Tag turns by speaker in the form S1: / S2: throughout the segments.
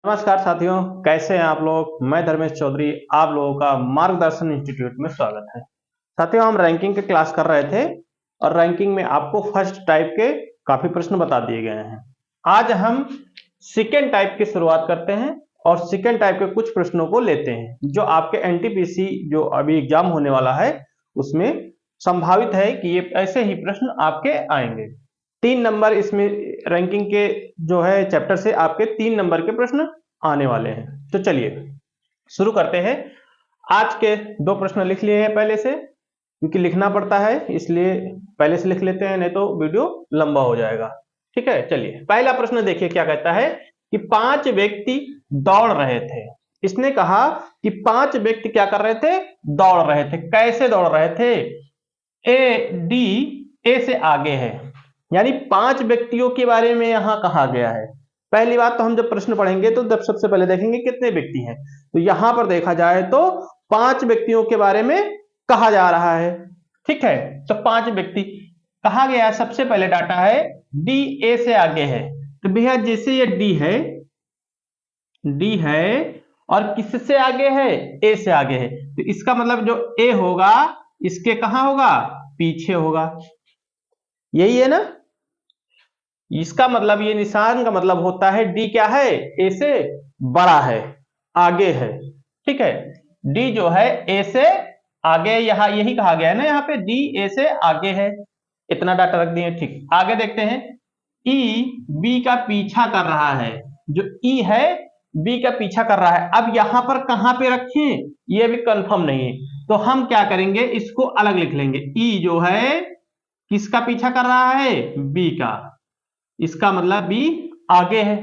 S1: नमस्कार साथियों, कैसे हैं आप लोग। मैं धर्मेश चौधरी, आप लोगों का मार्गदर्शन इंस्टीट्यूट में स्वागत है। साथियों, हम रैंकिंग के क्लास कर रहे थे और रैंकिंग में आपको फर्स्ट टाइप के काफी प्रश्न बता दिए गए हैं। आज हम सेकेंड टाइप की शुरुआत करते हैं और सेकेंड टाइप के कुछ प्रश्नों को लेते हैं जो आपके एनटीपीसी जो अभी एग्जाम होने वाला है उसमें संभावित है कि ये ऐसे ही प्रश्न आपके आएंगे। 3 नंबर इसमें रैंकिंग के जो है चैप्टर से आपके 3 नंबर के प्रश्न आने वाले हैं। तो चलिए शुरू करते हैं। आज के 2 प्रश्न लिख लिए हैं पहले से, क्योंकि लिखना पड़ता है इसलिए पहले से लिख लेते हैं, नहीं तो वीडियो लंबा हो जाएगा। ठीक है, चलिए पहला प्रश्न देखिए क्या कहता है कि 5 व्यक्ति दौड़ रहे थे। इसने कहा कि 5 व्यक्ति क्या कर रहे थे, दौड़ रहे थे। कैसे दौड़ रहे थे? ए से आगे है, यानी 5 व्यक्तियों के बारे में यहां कहा गया है। पहली बात तो हम जब प्रश्न पढ़ेंगे तो जब सबसे पहले देखेंगे कितने व्यक्ति हैं, तो यहां पर देखा जाए तो 5 व्यक्तियों के बारे में कहा जा रहा है। ठीक है, तो 5 व्यक्ति कहा गया है। सबसे पहले डाटा है डी ए से आगे है, तो भैया जैसे ये डी है और किससे आगे है, ए से आगे है, तो इसका मतलब जो ए होगा इसके कहां होगा, पीछे होगा। यही है ना। इसका मतलब ये निशान का मतलब होता है डी क्या है, ए से बड़ा है, आगे है। ठीक है, डी जो है ए से आगे, यहां यही कहा गया है ना, यहाँ पे डी ए से आगे है। इतना डाटा रख दिए। ठीक, आगे देखते हैं। ई बी का पीछा कर रहा है, जो ई है बी का पीछा कर रहा है। अब यहां पर कहां पे रखें ये भी कंफर्म नहीं है, तो हम क्या करेंगे, इसको अलग लिख लेंगे। ई जो है किसका पीछा कर रहा है, बी का, इसका मतलब बी आगे है।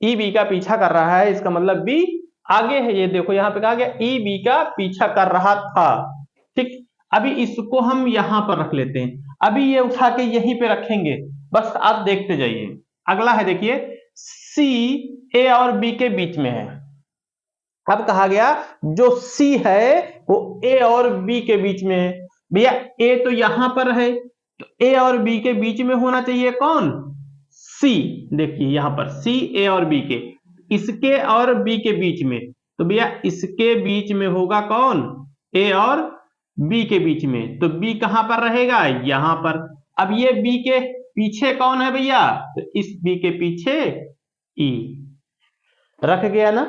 S1: ई बी का पीछा कर रहा है, इसका मतलब बी आगे है। ये देखो यहां पे कहा गया ई बी का पीछा कर रहा था। ठीक, अभी इसको हम यहां पर रख लेते हैं। अभी ये उठा के यहीं पे रखेंगे, बस आप देखते जाइए। अगला है, देखिए सी ए और बी के बीच में है। अब कहा गया जो सी है वो ए और बी के बीच में है। भैया ए तो यहां पर है, तो ए और बी के बीच में होना चाहिए कौन, सी। देखिए यहां पर सी ए और बी के, इसके और बी के बीच में, तो भैया इसके बीच में होगा कौन, ए और बी के बीच में। तो बी कहां पर रहेगा, यहां पर। अब ये बी के पीछे कौन है भैया, तो इस बी के पीछे ई। रख गया ना।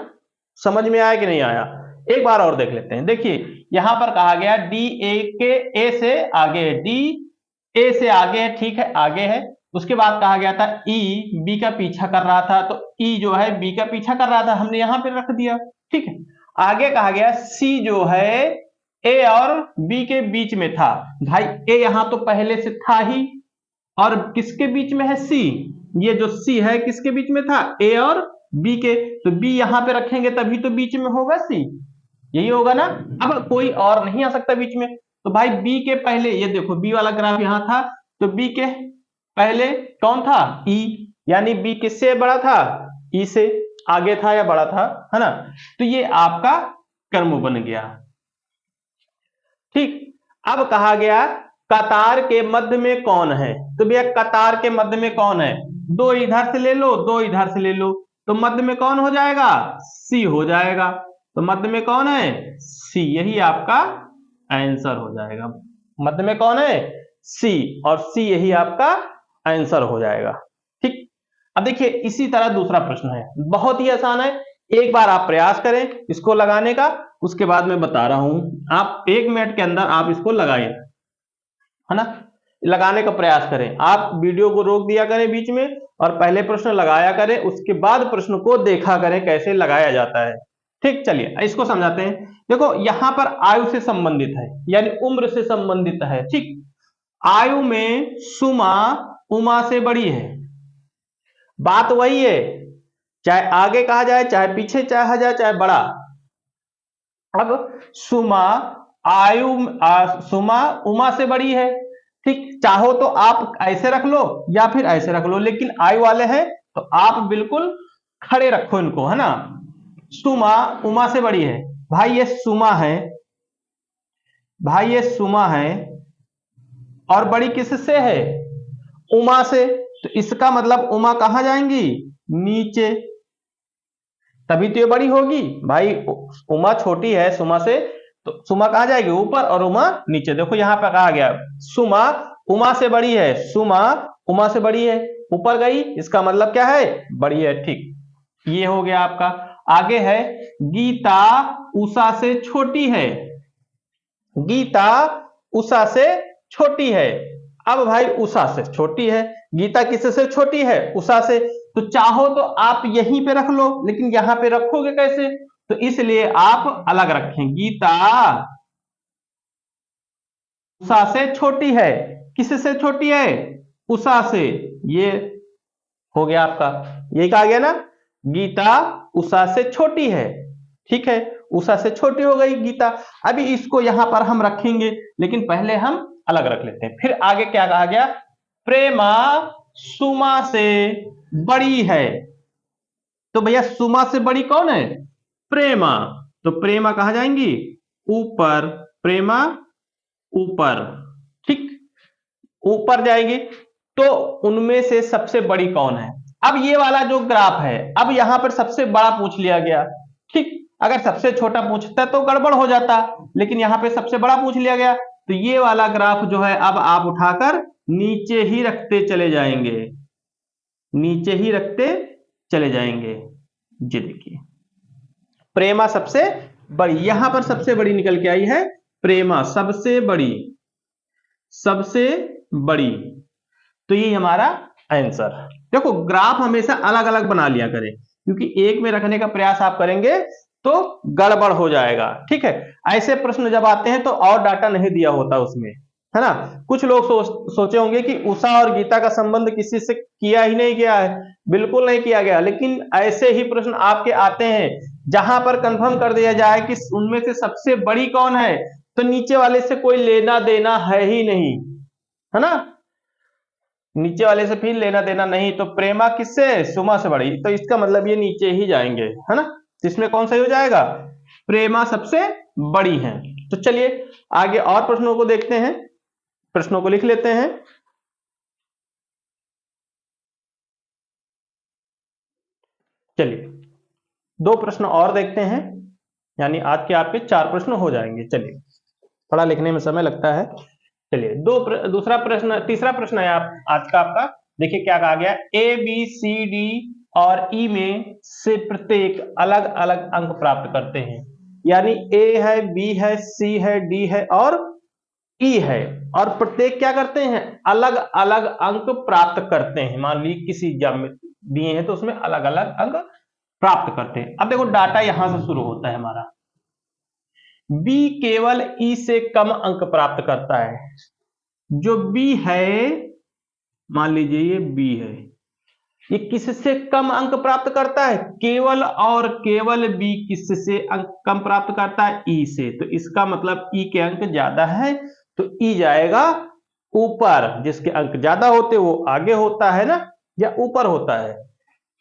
S1: समझ में आया कि नहीं आया? एक बार और देख लेते हैं। देखिए यहां पर कहा गया डी ए के ए से आगे है, डी ए से आगे है, ठीक है आगे है। उसके बाद कहा गया था ई बी का पीछा कर रहा था, तो ई जो है बी का पीछा कर रहा था, हमने यहां पे रख दिया। ठीक है, आगे कहा गया सी जो है ए और बी के बीच में था। भाई ए यहां तो पहले से था ही, और किसके बीच में है, सी। ये जो सी है किसके बीच में था, ए और बी के, तो बी यहां पे रखेंगे तभी तो बीच में होगा सी। यही होगा ना। अब कोई और नहीं आ सकता बीच में, तो भाई बी के पहले, ये देखो बी वाला ग्राफ यहां था, तो बी के पहले कौन था, ई, यानी बी किससे बड़ा था, ई से आगे था या बड़ा था, है ना। तो ये आपका कर्म बन गया। ठीक, अब कहा गया कतार के मध्य में कौन है, तो भैया कतार के मध्य में कौन है, दो इधर से ले लो, दो इधर से ले लो, तो मध्य में कौन हो जाएगा, सी हो जाएगा। तो मध्य में कौन है, सी, यही आपका आंसर हो जाएगा। मध्य में कौन है, सी, और सी यही आपका आंसर हो जाएगा। ठीक, अब देखिए इसी तरह दूसरा प्रश्न है, बहुत ही आसान है। एक बार आप प्रयास करें इसको लगाने का, उसके बाद मैं बता रहा हूं, आप 1 मिनट के अंदर आप इसको लगाए, है ना। लगाने का प्रयास करें, आप वीडियो को रोक दिया करें बीच में और पहले प्रश्न लगाया करें, उसके बाद प्रश्न को देखा करें कैसे लगाया जाता है। ठीक, चलिए इसको समझाते हैं। देखो यहां पर आयु से संबंधित है, यानी उम्र से संबंधित है। ठीक, आयु में सुमा उमा से बड़ी है, बात वही है, चाहे आगे कहा जाए चाहे पीछे कहा जाए चाहे बड़ा। अब सुमा सुमा उमा से बड़ी है। ठीक, चाहो तो आप ऐसे रख लो या फिर ऐसे रख लो, लेकिन आयु वाले हैं तो आप बिल्कुल खड़े रखो इनको, है ना। सुमा उमा से बड़ी है, भाई ये सुमा है, भाई ये सुमा है, और बड़ी किससे है, उमा से, तो इसका मतलब उमा कहां जाएंगी, नीचे। तभी तो ये बड़ी होगी भाई। उमा छोटी है सुमा से, तो सुमा कहाँ जाएगी, ऊपर, और उमा नीचे। देखो यहाँ पे कहा गया सुमा उमा से बड़ी है, सुमा उमा से बड़ी है, ऊपर गई, इसका मतलब क्या है, बड़ी है। ठीक, ये हो गया आपका। आगे है गीता उषा से छोटी है, गीता उषा से छोटी है। अब भाई उषा से छोटी है, गीता किससे छोटी है, उषा से। तो चाहो तो आप यहीं पे रख लो, लेकिन यहां पे रखोगे कैसे, तो इसलिए आप अलग रखें। गीता उषा से छोटी है, किससे छोटी है, उषा से। ये हो गया आपका, यही कहा गया ना, गीता उषा से छोटी है। ठीक है, उषा से छोटी हो गई गीता। अभी इसको यहां पर हम रखेंगे, लेकिन पहले हम अलग रख लेते हैं। फिर आगे क्या कहा गया, प्रेमा सुमा से बड़ी है। तो भैया सुमा से बड़ी कौन है, प्रेमा। तो प्रेमा कहां जाएंगी, ऊपर, प्रेमा ऊपर। ठीक, ऊपर जाएगी। तो उनमें से सबसे बड़ी कौन है। अब ये वाला जो ग्राफ है, अब यहां पर सबसे बड़ा पूछ लिया गया। ठीक, अगर सबसे छोटा पूछता तो गड़बड़ हो जाता, लेकिन यहां पे सबसे बड़ा पूछ लिया गया। तो ये वाला ग्राफ जो है अब आप उठाकर नीचे ही रखते चले जाएंगे, नीचे ही रखते चले जाएंगे। जी देखिए, प्रेमा सबसे बड़ी, यहां पर सबसे बड़ी निकल के आई है, प्रेमा सबसे बड़ी, सबसे बड़ी। तो ये हमारा आंसर। देखो ग्राफ हमेशा अलग अलग बना लिया करें, क्योंकि एक में रखने का प्रयास आप करेंगे तो गड़बड़ हो जाएगा। ठीक है, ऐसे प्रश्न जब आते हैं तो और डाटा नहीं दिया होता उसमें, है ना। कुछ लोग सोचे होंगे कि उषा और गीता का संबंध किसी से किया ही नहीं गया है, बिल्कुल नहीं किया गया, लेकिन ऐसे ही प्रश्न आपके आते हैं जहां पर कंफर्म कर दिया जाए कि उनमें से सबसे बड़ी कौन है, तो नीचे वाले से कोई लेना देना है ही नहीं, है ना, नीचे वाले से फिर लेना देना नहीं। तो प्रेमा किससे, सुमा से बड़ी, तो इसका मतलब ये नीचे ही जाएंगे, है ना। इसमें कौन सही हो जाएगा, प्रेमा सबसे बड़ी है। तो चलिए आगे और प्रश्नों को देखते हैं, प्रश्नों को लिख लेते हैं। चलिए दो प्रश्न और देखते हैं, यानी आज के आपके 4 प्रश्न हो जाएंगे। चलिए, थोड़ा लिखने में समय लगता है। चलिए दूसरा प्रश्न, तीसरा प्रश्न है आज का आपका। देखिए क्या कहा गया, ए बी सी डी और ई में से प्रत्येक अलग अलग अंक प्राप्त करते हैं। यानी ए है, बी है, सी है, डी है और ई है, और प्रत्येक क्या करते हैं, अलग अलग अंक प्राप्त करते हैं। मान ली किसी एग्जाम में दिए हैं तो उसमें अलग अलग अंक प्राप्त करते हैं। अब देखो डाटा यहां से शुरू होता है हमारा, बी केवल ई से कम अंक प्राप्त करता है। जो बी है, मान लीजिए ये बी है, ये किससे कम अंक प्राप्त करता है, केवल और केवल बी किससे अंक कम प्राप्त करता है, ई से। तो इसका मतलब ई के अंक ज्यादा है, तो ई जाएगा ऊपर, जिसके अंक ज्यादा होते वो आगे होता है ना, या ऊपर होता है।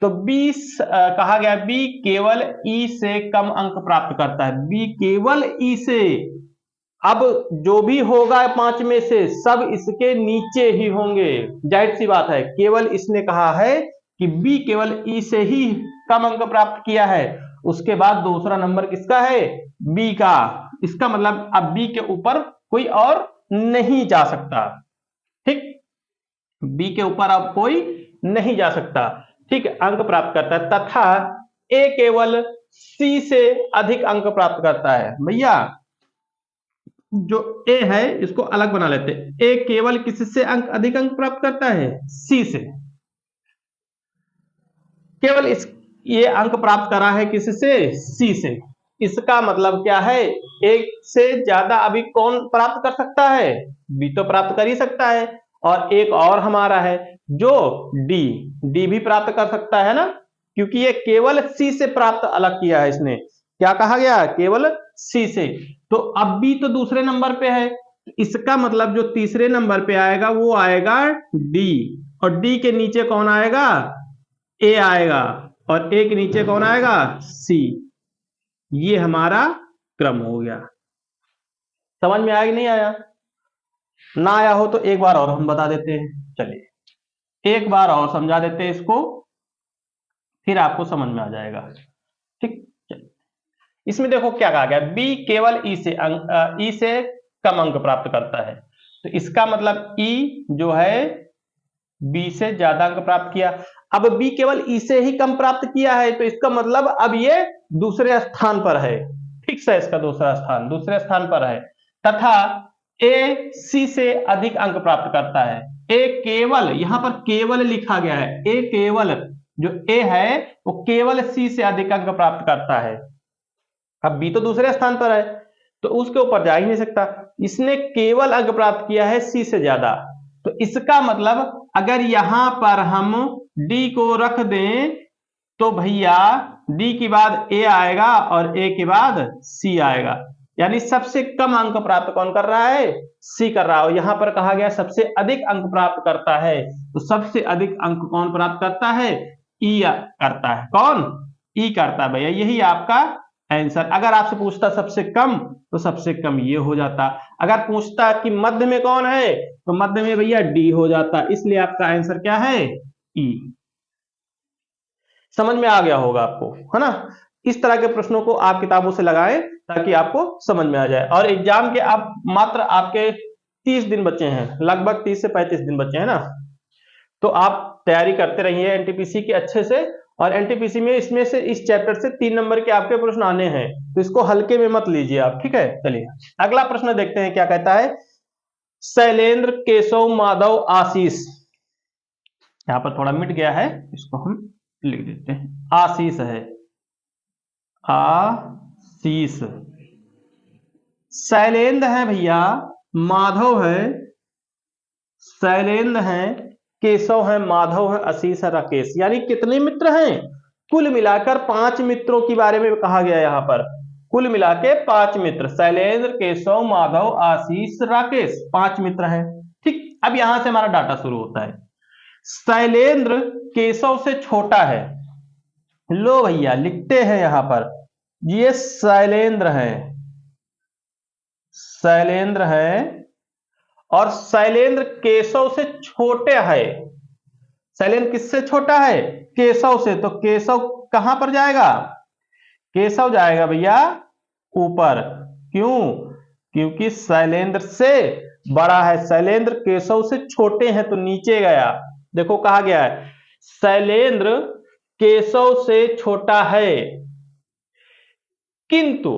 S1: तो बी कहा गया, बी केवल ई से कम अंक प्राप्त करता है, बी केवल ई से। अब जो भी होगा 5 में से सब इसके नीचे ही होंगे, जाहिर सी बात है। केवल इसने कहा है कि बी केवल ई से ही कम अंक प्राप्त किया है, उसके बाद दूसरा नंबर किसका है, बी का। इसका मतलब अब बी के ऊपर कोई और नहीं जा सकता। ठीक, बी के ऊपर अब कोई नहीं जा सकता। ठीक, अंक प्राप्त करता है, तथा ए केवल सी से अधिक अंक प्राप्त करता है। भैया जो ए है इसको अलग बना लेते हैं, ए केवल किससे अधिक अंक प्राप्त करता है, सी से। केवल इस ये अंक प्राप्त करा है किससे, सी से। इसका मतलब क्या है, एक से ज्यादा अभी कौन प्राप्त कर सकता है, बी तो प्राप्त कर ही सकता है, और एक और हमारा है जो डी, डी भी प्राप्त कर सकता है ना, क्योंकि ये केवल सी से प्राप्त अलग किया है इसने। क्या कहा गया, केवल सी से। तो अब बी तो दूसरे नंबर पे है, इसका मतलब जो तीसरे नंबर पे आएगा वो आएगा डी, और डी के नीचे कौन आएगा, ए आएगा, और ए के नीचे कौन आएगा, सी। ये हमारा क्रम हो गया। समझ में आया कि नहीं आया, ना आया हो तो एक बार और हम बता देते हैं। चलिए एक बार और समझा देते हैं इसको, फिर आपको समझ में आ जाएगा। ठीक है। इसमें देखो क्या कहा गया, बी केवल ई से कम अंक प्राप्त करता है, तो इसका मतलब ई जो है बी से ज्यादा अंक प्राप्त किया। अब बी केवल ई से ही कम प्राप्त किया है, तो इसका मतलब अब ये दूसरे स्थान पर है, फिक्स है इसका दूसरे स्थान पर है। तथा ए सी से अधिक अंक प्राप्त करता है। ए केवल, यहां पर केवल लिखा गया है, ए केवल, जो ए है वो केवल सी से अधिक अंक प्राप्त करता है। अब बी तो दूसरे स्थान पर है, तो उसके ऊपर जा ही नहीं सकता। इसने केवल अंक प्राप्त किया है सी से ज्यादा, तो इसका मतलब अगर यहां पर हम डी को रख दें तो भैया डी के बाद ए आएगा और ए के बाद सी आएगा, यानी सबसे कम अंक प्राप्त कौन कर रहा है, सी कर रहा है। यहां पर कहा गया सबसे अधिक अंक प्राप्त करता है, तो सबसे अधिक अंक कौन प्राप्त करता है, ई करता है। कौन, ई करता है भैया, यही आपका आंसर। अगर आपसे पूछता सबसे कम, तो सबसे कम ये हो जाता। अगर पूछता कि मध्य में कौन है, तो मध्य में भैया डी हो जाता। इसलिए आपका आंसर क्या है, ई। समझ में आ गया होगा आपको, है ना। इस तरह के प्रश्नों को आप किताबों से लगाएं ताकि आपको समझ में आ जाए। और एग्जाम के आप मात्र आपके 30 दिन बचे हैं, लगभग 30 से 35 दिन बचे हैं ना, तो आप तैयारी करते रहिए एनटीपीसी की अच्छे से। और एनटीपीसी में इसमें से इस चैप्टर से 3 नंबर के आपके प्रश्न आने हैं, तो इसको हल्के में मत लीजिए आप, ठीक है। चलिए अगला प्रश्न देखते हैं क्या कहता है। शैलेंद्र, केशव, माधव, आशीष, यहां पर थोड़ा मिट गया है, इसको हम लिख देते हैं, आशीष है, आशीष। शैलेंद्र है भैया, माधव है, शैलेंद्र है, केशव है, माधव है, आशीष है, राकेश, यानी कितने मित्र हैं, कुल मिलाकर 5 मित्रों के बारे में कहा गया यहां पर। कुल मिला के 5 मित्र, शैलेंद्र, केशव, माधव, आशीष, राकेश, 5 मित्र हैं। ठीक, अब यहां से हमारा डाटा शुरू होता है। शैलेंद्र केशव से छोटा है, लो भैया लिखते हैं यहां पर, ये शैलेंद्र है, शैलेंद्र है, और शैलेंद्र केशव से छोटे है। शैलेंद्र किससे छोटा है, केशव से, तो केशव कहां पर जाएगा, केशव जाएगा भैया ऊपर। क्यों, क्योंकि शैलेंद्र से बड़ा है, शैलेंद्र केशव से छोटे हैं तो नीचे गया। देखो कहा गया है शैलेंद्र केशव से छोटा है, किंतु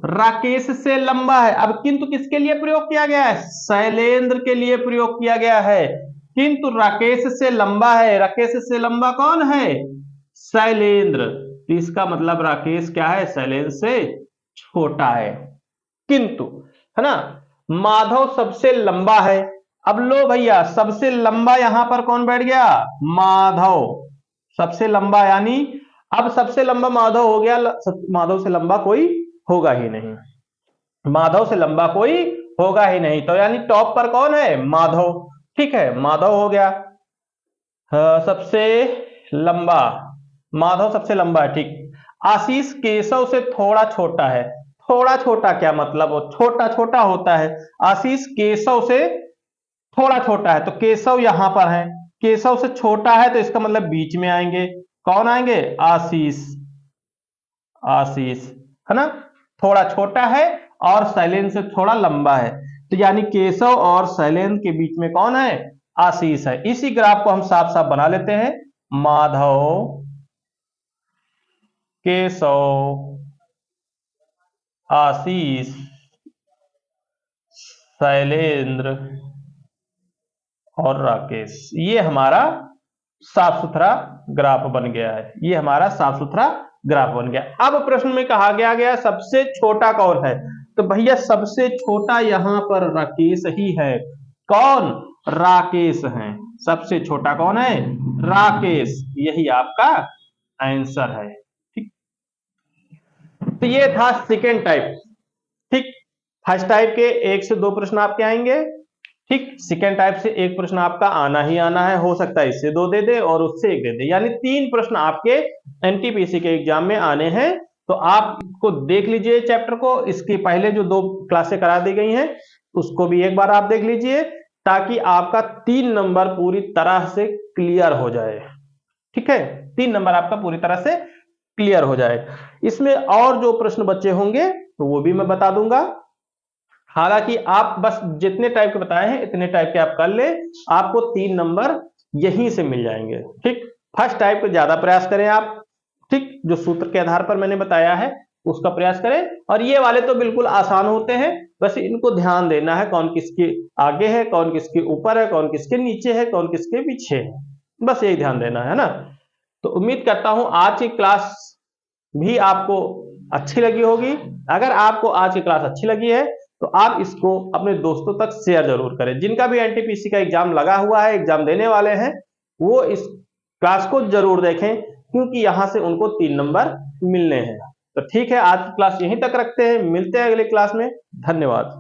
S1: राकेश से लंबा है। अब किंतु किसके लिए प्रयोग किया गया है, शैलेंद्र के लिए प्रयोग किया गया है। किंतु राकेश से लंबा है, राकेश से लंबा कौन है, शैलेंद्र, तो इसका मतलब राकेश क्या है, शैलेंद्र से छोटा है। किंतु, है ना, माधव सबसे लंबा है। अब लो भैया सबसे लंबा यहां पर कौन बैठ गया, माधव, सबसे लंबा, यानी अब सबसे लंबा माधव हो गया, माधव से लंबा कोई होगा ही नहीं, माधव से लंबा कोई होगा ही नहीं, तो यानी टॉप पर कौन है, माधव। ठीक है, माधव हो गया सबसे लंबा, माधव सबसे लंबा है, ठीक। आशीष केशव से थोड़ा छोटा है, थोड़ा छोटा क्या मतलब, वो छोटा छोटा होता है। आशीष केशव से थोड़ा छोटा है, तो केशव यहां पर है, केशव से छोटा है, तो इसका मतलब बीच में आएंगे, कौन आएंगे, आशीष, आशीष, है ना, थोड़ा छोटा है और शैलेंद्र से थोड़ा लंबा है, तो यानी केशव और शैलेंद्र के बीच में कौन है, आशीष है। इसी ग्राफ को हम साफ साफ बना लेते हैं, माधव, केशव, आशीष, शैलेंद्र और राकेश, ये हमारा साफ सुथरा ग्राफ बन गया है, ये हमारा साफ सुथरा ग्राफ बन गया। अब प्रश्न में कहा गया सबसे छोटा कौन है, तो भैया सबसे छोटा यहां पर राकेश ही है। कौन, राकेश है, सबसे छोटा कौन है, राकेश, यही आपका आंसर है। ठीक, तो ये था सेकेंड टाइप। ठीक, फर्स्ट टाइप के 1 से 2 प्रश्न आपके आएंगे, ठीक। सेकेंड टाइप से 1 प्रश्न आपका आना ही आना है, हो सकता है इससे 2 दे दे और उससे 1 दे दे, यानी 3 प्रश्न आपके एनटीपीसी के एग्जाम में आने हैं। तो आप इसको देख लीजिए चैप्टर को, इसके पहले जो 2 क्लासें करा दी गई हैं उसको भी एक बार आप देख लीजिए, ताकि आपका 3 नंबर पूरी तरह से क्लियर हो जाए। ठीक है, 3 नंबर आपका पूरी तरह से क्लियर हो जाए। इसमें और जो प्रश्न बचे होंगे तो वो भी मैं बता दूंगा। हालांकि आप बस जितने टाइप के बताए हैं इतने टाइप के आप कर ले, आपको 3 नंबर यहीं से मिल जाएंगे। ठीक, फर्स्ट टाइप पे ज्यादा प्रयास करें आप। ठीक, जो सूत्र के आधार पर मैंने बताया है उसका प्रयास करें। और ये वाले तो बिल्कुल आसान होते हैं, बस इनको ध्यान देना है, कौन किसके आगे है, कौन किसके ऊपर है, कौन किसके नीचे है, कौन किसके पीछे है, बस यही ध्यान देना है ना। तो उम्मीद करता हूं आज की क्लास भी आपको अच्छी लगी होगी। अगर आपको आज की क्लास अच्छी लगी है तो आप इसको अपने दोस्तों तक शेयर जरूर करें। जिनका भी एनटीपीसी का एग्जाम लगा हुआ है, एग्जाम देने वाले हैं, वो इस क्लास को जरूर देखें, क्योंकि यहां से उनको 3 नंबर मिलने हैं। तो ठीक है, आज की क्लास यहीं तक रखते हैं, मिलते हैं अगले क्लास में। धन्यवाद।